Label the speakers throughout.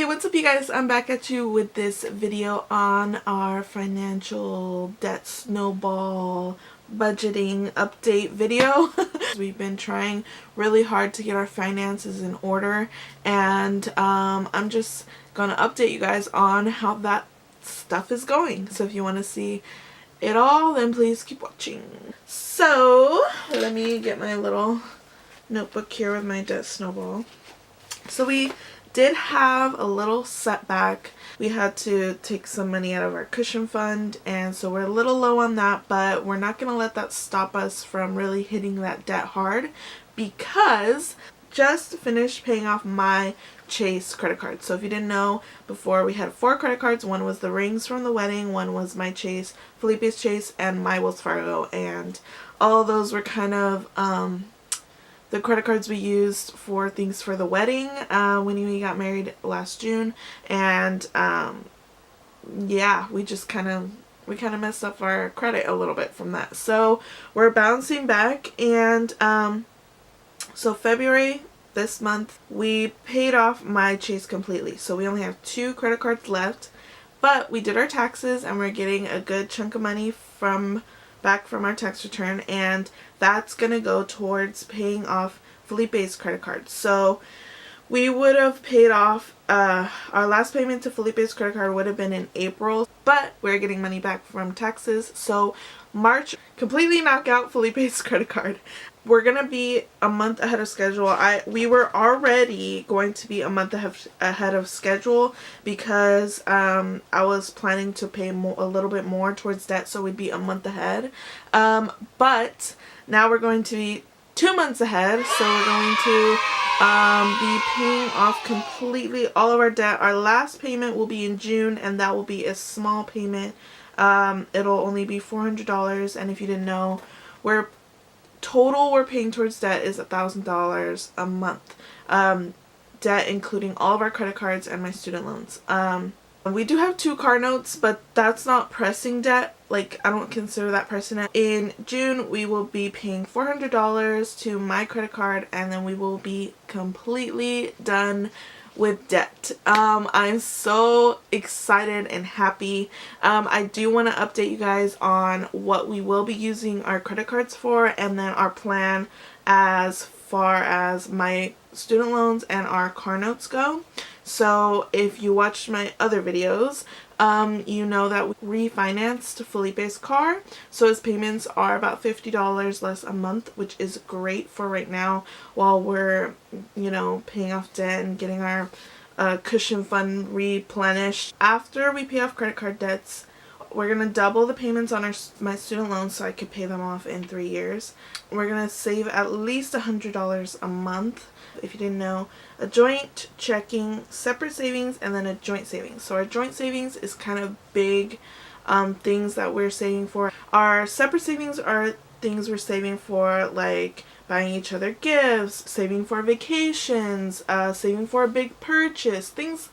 Speaker 1: Hey, what's up you guys? I'm back at you with this video on our financial debt snowball budgeting update video. We've been trying really hard to get our finances in order, and I'm just gonna update you guys on how that stuff is going. So if you want to see it all, then please keep watching. So let me get my little notebook here with my debt snowball. So we did have a little setback. We had to take some money out of our cushion fund, and so we're a little low on that, but we're not going to let that stop us from really hitting that debt hard, because just finished paying off my Chase credit card. So if you didn't know, before we had 4 credit cards. One was the rings from the wedding, one was my Chase, Felipe's Chase, and my Wells Fargo, and all of those were kind of the credit cards we used for things for the wedding when we got married last June. And yeah, we kind of messed up our credit a little bit from that. So we're bouncing back, and so February, this month, we paid off my Chase completely. So we only have 2 credit cards left, but we did our taxes and we're getting a good chunk of money back from our tax return, and that's gonna go towards paying off Felipe's credit card. So we would have paid off our last payment to Felipe's credit card would have been in April, but we're getting money back from taxes, so March completely knock out Felipe's credit card. We're gonna be a month ahead of schedule. We were already going to be a month ahead of schedule because I was planning to pay a little bit more towards debt, so we'd be a month ahead. But now we're going to be 2 months ahead, so we're going to be paying off completely all of our debt. Our last payment will be in June, and that will be a small payment. It'll only be $400, and if you didn't know, we're paying towards debt is $1,000 a month. Debt including all of our credit cards and my student loans. We do have 2 car notes, but that's not pressing debt. Like, I don't consider that pressing debt. In June, we will be paying $400 to my credit card, and then we will be completely done with debt. I'm so excited and happy. I do want to update you guys on what we will be using our credit cards for, and then our plan as far as my student loans and our car notes go. So if you watched my other videos, you know that we refinanced Felipe's car, so his payments are about $50 less a month, which is great for right now while we're, paying off debt and getting our cushion fund replenished. After we pay off credit card debts, we're going to double the payments on my student loans so I could pay them off in 3 years. We're going to save at least $100 a month. If you didn't know, a joint checking, separate savings, and then a joint savings. So our joint savings is kind of big things that we're saving for. Our separate savings are things we're saving for, like buying each other gifts, saving for vacations, saving for a big purchase, things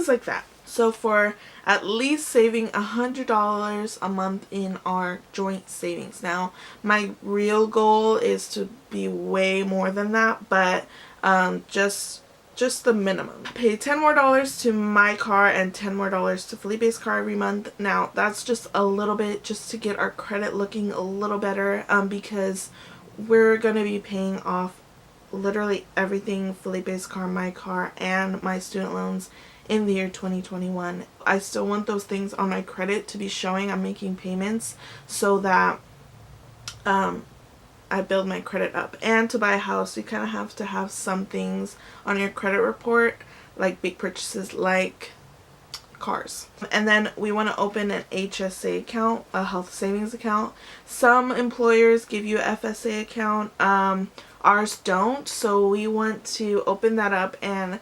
Speaker 1: like that. So for at least saving $100 a month in our joint savings. Now, my real goal is to be way more than that, but just the minimum. Pay $10 more to my car and $10 more to Felipe's car every month. Now, that's just a little bit just to get our credit looking a little better, because we're going to be paying off literally everything: Felipe's car, my car, and my student loans in the year 2021. I still want those things on my credit to be showing I'm making payments, so that I build my credit up. And to buy a house, you kind of have to have some things on your credit report, like big purchases like cars. And then we want to open an HSA account, a health savings account. Some employers give you a FSA account. Ours don't, so we want to open that up, and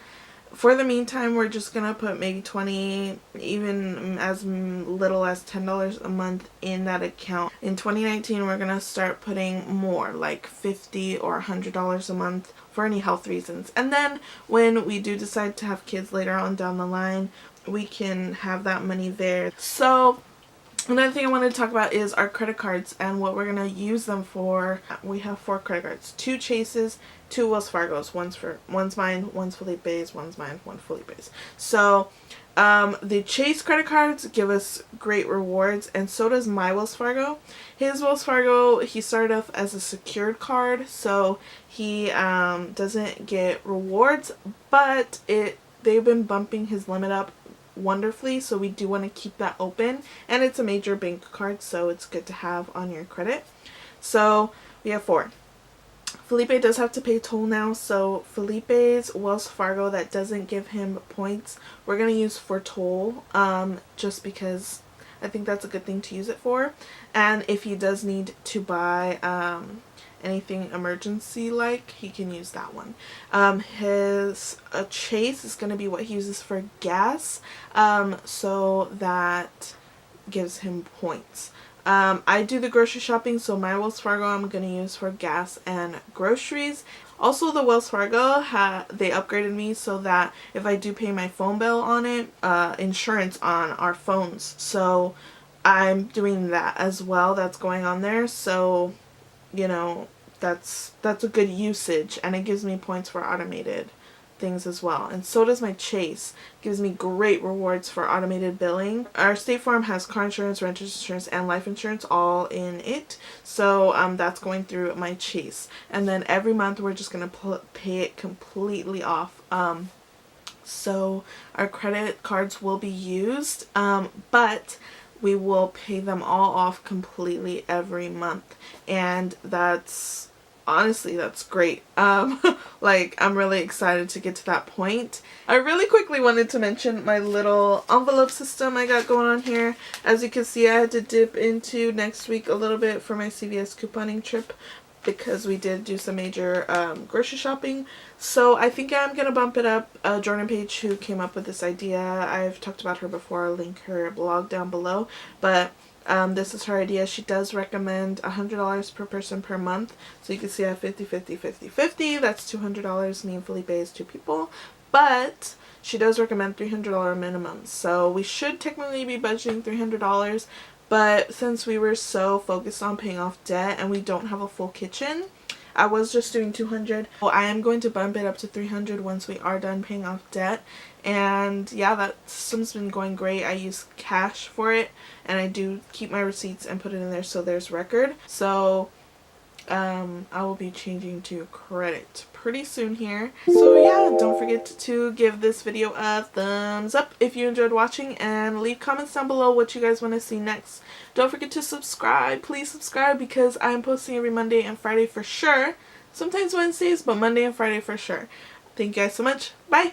Speaker 1: for the meantime, we're just going to put maybe $20, even as little as $10 a month in that account. In 2019, we're going to start putting more, like $50 or $100 a month for any health reasons. And then when we do decide to have kids later on down the line, we can have that money there. So Another thing I wanted to talk about is our credit cards and what we're going to use them for. We have 4 credit cards, 2 Chases, 2 Wells Fargo's. One's mine, one's Felipe's, one's mine, one Felipe's. So the Chase credit cards give us great rewards, and so does my Wells Fargo. His Wells Fargo, he started off as a secured card, so he doesn't get rewards, but they've been bumping his limit up wonderfully, so we do want to keep that open, and it's a major bank card, so it's good to have on your credit. So we have 4. Felipe does have to pay toll now, so Felipe's Wells Fargo that doesn't give him points, we're going to use for toll, just because I think that's a good thing to use it for. And if he does need to buy anything emergency like, he can use that one. His Chase is going to be what he uses for gas, so that gives him points. I do the grocery shopping, so my Wells Fargo I'm going to use for gas and groceries. Also, the Wells Fargo, they upgraded me so that if I do pay my phone bill on it, insurance on our phones. So I'm doing that as well. That's going on there. So, you know, that's a good usage, and it gives me points for automated things as well. And so does my Chase. It gives me great rewards for automated billing. Our State Farm has car insurance, renter's insurance, and life insurance all in it. So that's going through my Chase. And then every month we're just going to pay it completely off. So our credit cards will be used, but we will pay them all off completely every month. And honestly, that's great. Like, I'm really excited to get to that point. I really quickly wanted to mention my little envelope system I got going on here. As you can see, I had to dip into next week a little bit for my CVS couponing trip, because we did do some major grocery shopping. So I think I'm going to bump it up. Jordan Paige, who came up with this idea, I've talked about her before. I'll link her blog down below. But this is her idea. She does recommend $100 per person per month. So you can see I have 50, 50, 50, 50. That's $200. Me and Felipe is 2 people. But she does recommend $300 minimum. So we should technically be budgeting $300. But since we were so focused on paying off debt and we don't have a full kitchen, I was just doing $200. Well, I am going to bump it up to $300 once we are done paying off debt. And yeah, that system's been going great. I use cash for it, and I do keep my receipts and put it in there so there's record. So I will be changing to credit pretty soon here. So yeah, don't forget to give this video a thumbs up if you enjoyed watching, and leave comments down below what you guys want to see next. Don't forget to subscribe. Please subscribe, because I'm posting every Monday and Friday for sure. Sometimes Wednesdays, but Monday and Friday for sure. Thank you guys so much. Bye!